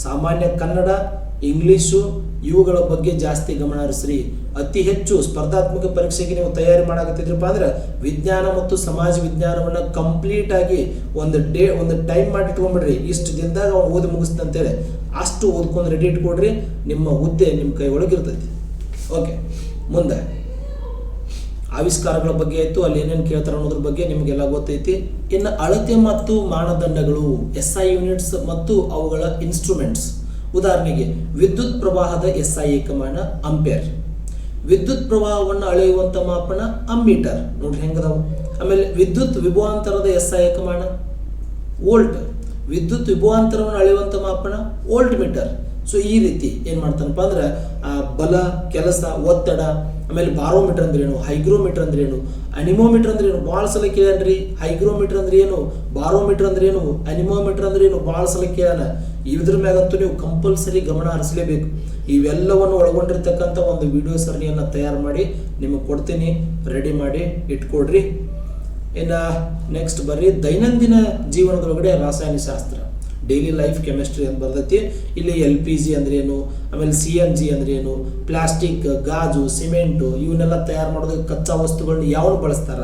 A: ಸಾಮಾನ್ಯ ಕನ್ನಡ, ಇಂಗ್ಲೀಷು, ಇವುಗಳ ಬಗ್ಗೆ ಜಾಸ್ತಿ ಗಮನ ಹರಿಸ್ರಿ. ಅತಿ ಹೆಚ್ಚು ಸ್ಪರ್ಧಾತ್ಮಕ ಪರೀಕ್ಷೆಗೆ ನೀವು ತಯಾರಿ ಮಾಡಕತ್ತಿದ್ರಪ್ಪ ಅಂದ್ರೆ ವಿಜ್ಞಾನ ಮತ್ತು ಸಮಾಜ ವಿಜ್ಞಾನವನ್ನು ಕಂಪ್ಲೀಟ್ ಆಗಿ ಒಂದು ಟೈಮ್ ಮಾಡಿ ಇಟ್ಕೊಂಡ್ಬಿಡ್ರಿ. ಇಷ್ಟು ದಿನದಾಗ ಅವ್ನು ಓದಿ ಮುಗಿಸ್ತಂತೇಳಿ ಅಷ್ಟು ಓದ್ಕೊಂಡು ರೆಡಿ ಇಟ್ಕೊಡ್ರಿ, ನಿಮ್ಮ ಹುದ್ದೆ ನಿಮ್ಮ ಕೈ ಒಳಗಿರ್ತೈತಿ. ಓಕೆ, ಮುಂದೆ ಆವಿಷ್ಕಾರಗಳ ಬಗ್ಗೆ ಆಯಿತು, ಅಲ್ಲಿ ಏನೇನು ಕೇಳ್ತಾರೆ ಅನ್ನೋದ್ರ ಬಗ್ಗೆ ನಿಮಗೆಲ್ಲ ಗೊತ್ತೈತಿ. ಇನ್ನು ಅಳತೆ ಮತ್ತು ಮಾನದಂಡಗಳು, SI ಯೂನಿಟ್ಸ್ ಮತ್ತು ಅವುಗಳ ಇನ್ಸ್ಟ್ರೂಮೆಂಟ್ಸ್. ಉದಾಹರಣೆಗೆ ವಿದ್ಯುತ್ ಪ್ರವಾಹದ SI ಏಕಮಾನ ಆಂಪೇರ್, ವಿದ್ಯುತ್ ಪ್ರವಾಹವನ್ನು ಅಳೆಯುವಂಥ ಮಾಪನ ಅಮ್ಮೀಟರ್, ನೋಡ್ರಿ ಹೆಂಗದಾವು. ಆಮೇಲೆ ವಿದ್ಯುತ್ ವಿಭವಾಂತರದ SI ಏಕಮಾನ ವೋಲ್ಟ್, ವಿದ್ಯುತ್ ವಿಭವಾಂತರವನ್ನು ಅಳೆಯುವಂಥ ಮಾಪನ ವೋಲ್ಟ್ ಮೀಟರ್. ಸೊ ಈ ರೀತಿ ಏನು ಮಾಡ್ತಾನಪ್ಪ ಅಂದ್ರೆ ಬಲ, ಕೆಲಸ, ಒತ್ತಡ, ಆಮೇಲೆ ಬಾರೋಮೀಟರ್ ಅಂದ್ರೆ ಏನು, ಹೈಗ್ರೋಮೀಟರ್ ಅಂದ್ರೆ ಏನು, ಅನಿಮೋಮೀಟರ್ ಅಂದ್ರೆ ಏನು, ಭಾಳ ಸಲ ಕೇಳ್ರಿ. ಹೈಗ್ರೋಮೀಟರ್ ಅಂದ್ರೆ ಏನು, ಬಾರೋಮೀಟರ್ ಅಂದ್ರೆ ಏನು, ಅನಿಮೋಮೀಟರ್ ಅಂದ್ರೆ ಏನು, ಭಾಳ ಸಲ ಕೇಳೋಣ. ಇದ್ರ ಮ್ಯಾಗಂತೂ ನೀವು ಕಂಪಲ್ಸರಿ ಗಮನ ಹರಿಸಲೇಬೇಕು. ಇವೆಲ್ಲವನ್ನು ಒಳಗೊಂಡಿರ್ತಕ್ಕಂಥ ಒಂದು ವಿಡಿಯೋ ಸರಣಿಯನ್ನು ತಯಾರು ಮಾಡಿ ನಿಮಗೆ ಕೊಡ್ತೀನಿ, ರೆಡಿ ಮಾಡಿ ಇಟ್ಕೊಡ್ರಿ. ಇನ್ನು ನೆಕ್ಸ್ಟ್ ಬರ್ರಿ, ದೈನಂದಿನ ಜೀವನದೊಳಗಡೆ ರಾಸಾಯನಿಕಶಾಸ್ತ್ರ, ಡೈಲಿ ಲೈಫ್ ಕೆಮಿಸ್ಟ್ರಿ ಅಂತ ಬರ್ತೈತಿ. ಇಲ್ಲಿ LPG ಅಂದ್ರೆ ಏನು, ಆಮೇಲೆ CNG ಅಂದ್ರೆ ಏನು, ಪ್ಲಾಸ್ಟಿಕ್, ಗಾಜು, ಸಿಮೆಂಟು ಇವನ್ನೆಲ್ಲ ತಯಾರು ಮಾಡೋದಕ್ಕೆ ಕಚ್ಚಾ ವಸ್ತುಗಳನ್ನ ಯಾವ ಬಳಸ್ತಾರ,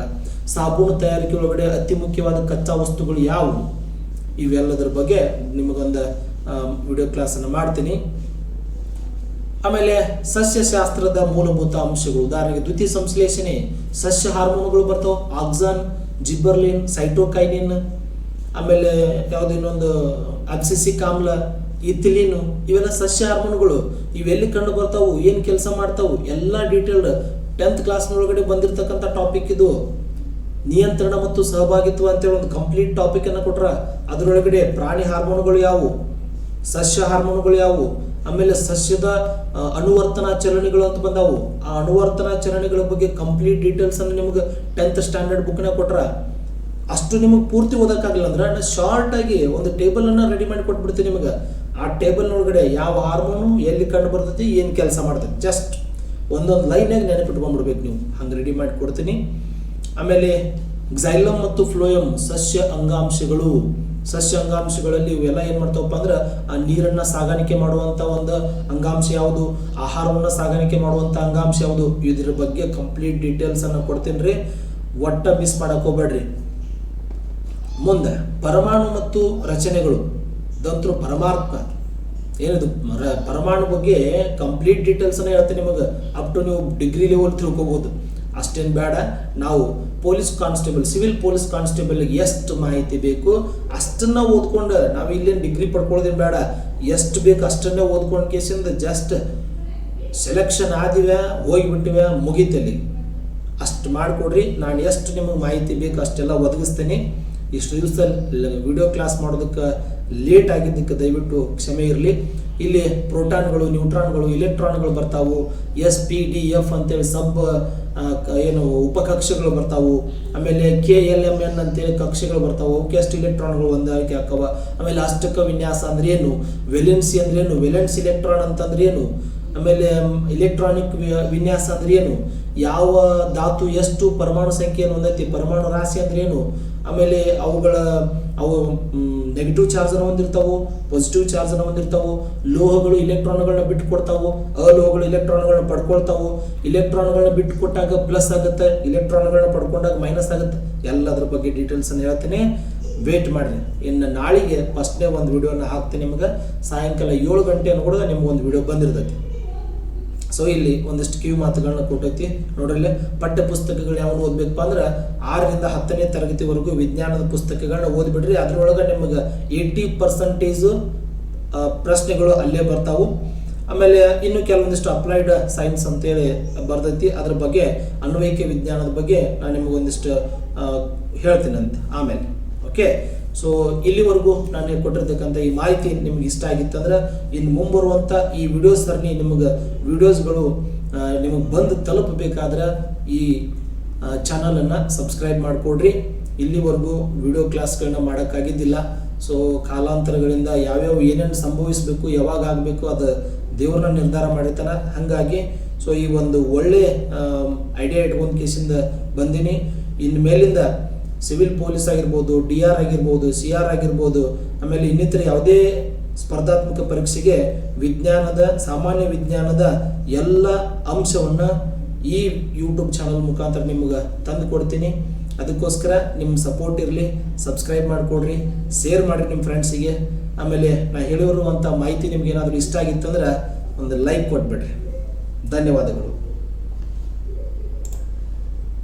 A: ಸಾಬೂನು ತಯಾರಿಕೆ ಒಳಗಡೆ ಅತಿ ಮುಖ್ಯವಾದ ಕಚ್ಚಾ ವಸ್ತುಗಳು ಯಾವುವು, ಇವೆಲ್ಲದರ ಬಗ್ಗೆ ನಿಮಗೊಂದು ವಿಡಿಯೋ ಕ್ಲಾಸನ್ನು ಮಾಡ್ತೀನಿ. ಆಮೇಲೆ ಸಸ್ಯಶಾಸ್ತ್ರದ ಮೂಲಭೂತ ಅಂಶಗಳು, ಉದಾಹರಣೆಗೆ ದ್ಯುತಿ ಸಂಶ್ಲೇಷಣೆ, ಸಸ್ಯ ಹಾರ್ಮೋನ್ಗಳು ಬರ್ತಾವೆ, ಆಕ್ಸಾನ್, ಜಿಬ್ಬರ್ಲಿನ್, ಸೈಟೋಕೈನಿನ್, ಆಮೇಲೆ ಯಾವುದೋ ಇನ್ನೊಂದು ಅಬ್ಸಿಸಿಕ್ ಆಮ್ಲ, ಇಥಿಲಿನ್, ಇವೆಲ್ಲ ಸಸ್ಯ ಹಾರ್ಮೋನ್ಗಳು. ಇವೆಲ್ಲಿ ಕಂಡು ಬರ್ತಾವು, ಏನು ಕೆಲಸ ಮಾಡ್ತಾವು, ಎಲ್ಲ ಡೀಟೇಲ್ಡ್ 10th ಕ್ಲಾಸ್ನೊಳಗಡೆ ಬಂದಿರತಕ್ಕಂಥ ಟಾಪಿಕ್ ಇದು. ನಿಯಂತ್ರಣ ಮತ್ತು ಸಹಭಾಗಿತ್ವ ಅಂತೇಳಿ ಒಂದು ಕಂಪ್ಲೀಟ್ ಟಾಪಿಕ್ ಅನ್ನು ಕೊಟ್ರ. ಅದರೊಳಗಡೆ ಪ್ರಾಣಿ ಹಾರ್ಮೋನ್ಗಳು ಯಾವುವು, ಸಸ್ಯ ಹಾರ್ಮೋನ್ಗಳು ಯಾವುವು, ಆಮೇಲೆ ಸಸ್ಯದ ಅನುವರ್ತನಾ ಚಲನೆಗಳು ಅಂತ ಬಂದಾವು. ಆ ಅನುವರ್ತನಾ ಚಲನೆಗಳ ಬಗ್ಗೆ ಕಂಪ್ಲೀಟ್ ಡೀಟೇಲ್ಸ್ ಅನ್ನು ನಿಮ್ಗೆ 10th ಸ್ಟ್ಯಾಂಡರ್ಡ್ ಬುಕ್ನ ಕೊಟ್ರ. ಅಷ್ಟು ನಿಮಗೆ ಪೂರ್ತಿ ಓದಕ್ಕಾಗಿಲ್ಲ ಅಂದ್ರೆ ನಾನು ಶಾರ್ಟ್ ಆಗಿ ಒಂದು ಟೇಬಲ್ ಅನ್ನ ರೆಡಿ ಮಾಡಿ ಕೊಟ್ಬಿಡ್ತೀನಿ ನಿಮಗೆ. ಆ ಟೇಬಲ್ ಒಳಗಡೆ ಯಾವ ಹಾರ್ಮೋನು ಎಲ್ಲಿ ಕಂಡು ಬರ್ತೈತಿ, ಏನು ಕೆಲಸ ಮಾಡ್ತೈತಿ, ಜಸ್ಟ್ ಒಂದೊಂದು ಲೈನಾಗಿ ನೆನಪಿಟ್ಕೊಂಡ್ಬಿಡ್ಬೇಕು ನೀವು, ಹಂಗೆ ರೆಡಿ ಮಾಡಿ ಕೊಡ್ತೀನಿ. ಆಮೇಲೆ ಕ್ಸೈಲಮ್ ಮತ್ತು ಫ್ಲೋಯಮ್, ಸಸ್ಯ ಅಂಗಾಂಶಗಳು. ಸಸ್ಯ ಅಂಗಾಂಶಗಳಲ್ಲಿ ಇವೆಲ್ಲ ಏನು ಮಾಡ್ತಾವಪ್ಪ ಅಂದ್ರೆ ಆ ನೀರನ್ನು ಸಾಗಾಣಿಕೆ ಮಾಡುವಂಥ ಒಂದು ಅಂಗಾಂಶ ಯಾವುದು, ಆಹಾರವನ್ನು ಸಾಗಾಣಿಕೆ ಮಾಡುವಂಥ ಅಂಗಾಂಶ ಯಾವುದು, ಇದ್ರ ಬಗ್ಗೆ ಕಂಪ್ಲೀಟ್ ಡೀಟೇಲ್ಸನ್ನು ಕೊಡ್ತೀನಿ ರೀ. ಒಟ್ಟ ಮಿಸ್ ಮಾಡಕ್ಕೆ ಹೋಗ್ಬೇಡ್ರಿ. ಮುಂದೆ ಪರಮಾಣು ಮತ್ತು ರಚನೆಗಳು, ದಂತೃ ಪರಮಾತ್ಮ ಏನಿದು ಪರಮಾಣು ಬಗ್ಗೆ ಕಂಪ್ಲೀಟ್ ಡೀಟೇಲ್ಸನ್ನು ಹೇಳ್ತೀನಿ ನಿಮಗೆ. ಅಪ್ ಟು ನೀವು ಡಿಗ್ರಿ ಲೆವೆಲ್ ತಿಳ್ಕೊಬೋದು. ಅಷ್ಟೇನು ಬೇಡ, ನಾವು ಪೊಲೀಸ್ ಕಾನ್ಸ್ಟೇಬಲ್, ಸಿವಿಲ್ ಪೊಲೀಸ್ ಕಾನ್ಸ್ಟೇಬಲ್ಗೆ ಎಷ್ಟು ಮಾಹಿತಿ ಬೇಕು ಅಷ್ಟನ್ನು ಓದ್ಕೊಂಡು, ನಾವು ಇಲ್ಲೇನು ಡಿಗ್ರಿ ಪಡ್ಕೊಳ್ಳೋದೇನು ಬೇಡ, ಎಷ್ಟು ಬೇಕು ಅಷ್ಟನ್ನೇ ಓದ್ಕೊಂಡು ಕೇಸಿಂದ ಜಸ್ಟ್ ಸೆಲೆಕ್ಷನ್ ಆದಿವೆ, ಹೋಗಿಬಿಟ್ಟಿವೆ, ಮುಗಿತಲ್ಲಿ ಅಷ್ಟು ಮಾಡಿಕೊಡ್ರಿ. ನಾನು ಎಷ್ಟು ನಿಮಗೆ ಮಾಹಿತಿ ಬೇಕು ಅಷ್ಟೆಲ್ಲ ಒದಗಿಸ್ತೀನಿ. ಇಷ್ಟು ದಿವಸ ವಿಡಿಯೋ ಕ್ಲಾಸ್ ಮಾಡೋದಕ್ಕೆ ಲೇಟ್ ಆಗಿದ್ದಕ್ಕೆ ದಯವಿಟ್ಟು ಕ್ಷಮೆ ಇರಲಿ. ಇಲ್ಲಿ ಪ್ರೋಟಾನ್ಗಳು, ನ್ಯೂಟ್ರಾನ್ಗಳು, ಇಲೆಕ್ಟ್ರಾನ್ಗಳು ಬರ್ತಾವು, SPDF ಅಂತೇಳಿ ಏನು ಉಪಕಕ್ಷೆಗಳು ಬರ್ತಾವು. ಆಮೇಲೆ KLMN ಅಂತೇಳಿ ಕಕ್ಷೆಗಳು ಬರ್ತಾವು, ಅವಕ್ಕೆ ಅಷ್ಟು ಇಲೆಕ್ಟ್ರಾನ್ಗಳು ಹೊಂದಾಣಿಕೆ ಹಾಕವ. ಆಮೇಲೆ ಅಷ್ಟಕ ವಿನ್ಯಾಸ ಅಂದ್ರೆ ಏನು, ವೆಲೆನ್ಸಿ ಅಂದ್ರೆ ಏನು, ವೆಲೆನ್ಸ್ ಇಲೆಕ್ಟ್ರಾನ್ ಅಂತಂದ್ರೆ ಏನು, ಆಮೇಲೆ ಇಲೆಕ್ಟ್ರಾನಿಕ್ ವಿನ್ಯಾಸ ಅಂದ್ರೆ ಏನು, ಯಾವ ಧಾತು ಎಷ್ಟು ಪರಮಾಣು ಸಂಖ್ಯೆಯನ್ನು ಹೊಂದೈತಿ, ಪರಮಾಣು ರಾಶಿ ಅಂದ್ರೆ ಏನು, ಆಮೇಲೆ ಅವು ನೆಗೆಟಿವ್ ಚಾರ್ಜನ್ನು ಹೊಂದಿರ್ತಾವು, ಪಾಸಿಟಿವ್ ಚಾರ್ಜನ್ನು ಹೊಂದಿರ್ತಾವು. ಲೋಹಗಳು ಇಲೆಕ್ಟ್ರಾನ್ಗಳನ್ನ ಬಿಟ್ಟು ಕೊಡ್ತಾವು, ಅಲೋಹಗಳು ಇಲೆಕ್ಟ್ರಾನ್ಗಳನ್ನ ಪಡ್ಕೊಳ್ತಾವು. ಇಲೆಕ್ಟ್ರಾನ್ಗಳನ್ನ ಬಿಟ್ಟು ಕೊಟ್ಟಾಗ ಪ್ಲಸ್ ಆಗುತ್ತೆ, ಇಲೆಕ್ಟ್ರಾನ್ಗಳನ್ನ ಪಡ್ಕೊಂಡಾಗ ಮೈನಸ್ ಆಗುತ್ತೆ. ಎಲ್ಲದ್ರ ಬಗ್ಗೆ ಡೀಟೇಲ್ಸ್ ಅನ್ನು ಹೇಳ್ತೀನಿ, ವೇಟ್ ಮಾಡಿರಿ. ಇನ್ನು ನಾಳೆಗೆ ಫಸ್ಟ್ನೇ ಒಂದು ವಿಡಿಯೋನ ಹಾಕ್ತೀನಿ ನಿಮ್ಗೆ. ಸಾಯಂಕಾಲ 7 ಗಂಟೆ ಕೂಡ ನಿಮ್ಗೆ ಒಂದು ವಿಡಿಯೋ ಬಂದಿರ್ತೈತಿ. ಸೊ ಇಲ್ಲಿ ಒಂದಿಷ್ಟು ಕಿವಿ ಮಾತುಗಳನ್ನ ಕೊಟ್ಟೈತಿ ನೋಡ್ರಿ. ಪಠ್ಯ ಪುಸ್ತಕಗಳು ಯಾವುದು ಓದ್ಬೇಕಪ್ಪ ಅಂದ್ರೆ 6ರಿಂದ 10ನೇ ತರಗತಿವರೆಗೂ ವಿಜ್ಞಾನದ ಪುಸ್ತಕಗಳನ್ನ ಓದ್ಬಿಡ್ರಿ. ಅದ್ರೊಳಗೆ ನಿಮಗೆ 80% ಪ್ರಶ್ನೆಗಳು ಅಲ್ಲೇ ಬರ್ತಾವು. ಆಮೇಲೆ ಇನ್ನು ಕೆಲವೊಂದಿಷ್ಟು ಅಪ್ಲೈಡ್ ಸೈನ್ಸ್ ಅಂತೇಳಿ ಬರ್ತೈತಿ, ಅದ್ರ ಬಗ್ಗೆ ಅನ್ವಯಿಕೆ ವಿಜ್ಞಾನದ ಬಗ್ಗೆ ನಾನು ನಿಮಗೊಂದಿಷ್ಟು ಹೇಳ್ತೀನಂತೆ ಆಮೇಲೆ. ಓಕೆ, ಸೊ ಇಲ್ಲಿವರೆಗೂ ನಾನು ಕೊಟ್ಟಿರ್ತಕ್ಕಂಥ ಈ ಮಾಹಿತಿ ನಿಮ್ಗೆ ಇಷ್ಟ ಆಗಿತ್ತಂದ್ರೆ ಇನ್ನು ಮುಂಬರುವಂಥ ಈ ವಿಡಿಯೋಸ್ ಸರಣಿ ವಿಡಿಯೋಸ್ಗಳು ನಿಮಗೆ ಬಂದು ತಲುಪಬೇಕಾದ್ರೆ ಈ ಚಾನಲನ್ನು ಸಬ್ಸ್ಕ್ರೈಬ್ ಮಾಡಿಕೊಡ್ರಿ. ಇಲ್ಲಿವರೆಗೂ ವಿಡಿಯೋ ಕ್ಲಾಸ್ಗಳನ್ನ ಮಾಡೋಕ್ಕಾಗಿದ್ದಿಲ್ಲ. ಸೊ ಕಾಲಾಂತರಗಳಿಂದ ಯಾವ್ಯಾವ ಏನೇನು ಸಂಭವಿಸಬೇಕು, ಯಾವಾಗ ಆಗಬೇಕು, ಅದು ದೇವ್ರನ್ನ ನಿರ್ಧಾರ ಮಾಡಿರ್ತಾನೆ. ಹಾಗಾಗಿ ಸೊ ಈ ಒಂದು ಒಳ್ಳೆ ಐಡಿಯಾ ಇಟ್ಕೊಂಡು ಕೇಸಿಂದ ಬಂದೀನಿ. ಇನ್ನು ಮೇಲಿಂದ ಸಿವಿಲ್ ಪೊಲೀಸ್ ಆಗಿರ್ಬೋದು, DR ಆಗಿರ್ಬೋದು, CR ಆಗಿರ್ಬೋದು, ಆಮೇಲೆ ಇನ್ನಿತರ ಯಾವುದೇ ಸ್ಪರ್ಧಾತ್ಮಕ ಪರೀಕ್ಷೆಗೆ ಸಾಮಾನ್ಯ ವಿಜ್ಞಾನದ ಎಲ್ಲ ಅಂಶವನ್ನು ಈ ಯೂಟ್ಯೂಬ್ ಚಾನಲ್ ಮುಖಾಂತರ ನಿಮ್ಗೆ ತಂದು ಕೊಡ್ತೀನಿ. ಅದಕ್ಕೋಸ್ಕರ ನಿಮ್ಮ ಸಪೋರ್ಟ್ ಇರಲಿ, ಸಬ್ಸ್ಕ್ರೈಬ್ ಮಾಡಿಕೊಡ್ರಿ, ಶೇರ್ ಮಾಡಿರಿ ನಿಮ್ಮ ಫ್ರೆಂಡ್ಸಿಗೆ. ಆಮೇಲೆ ನಾನು ಹೇಳಿರುವಂಥ ಮಾಹಿತಿ ನಿಮ್ಗೆ ಏನಾದರೂ ಇಷ್ಟ ಆಗಿತ್ತಂದ್ರೆ ಒಂದು ಲೈಕ್ ಕೊಟ್ಬಿಡ್ರಿ. ಧನ್ಯವಾದಗಳು.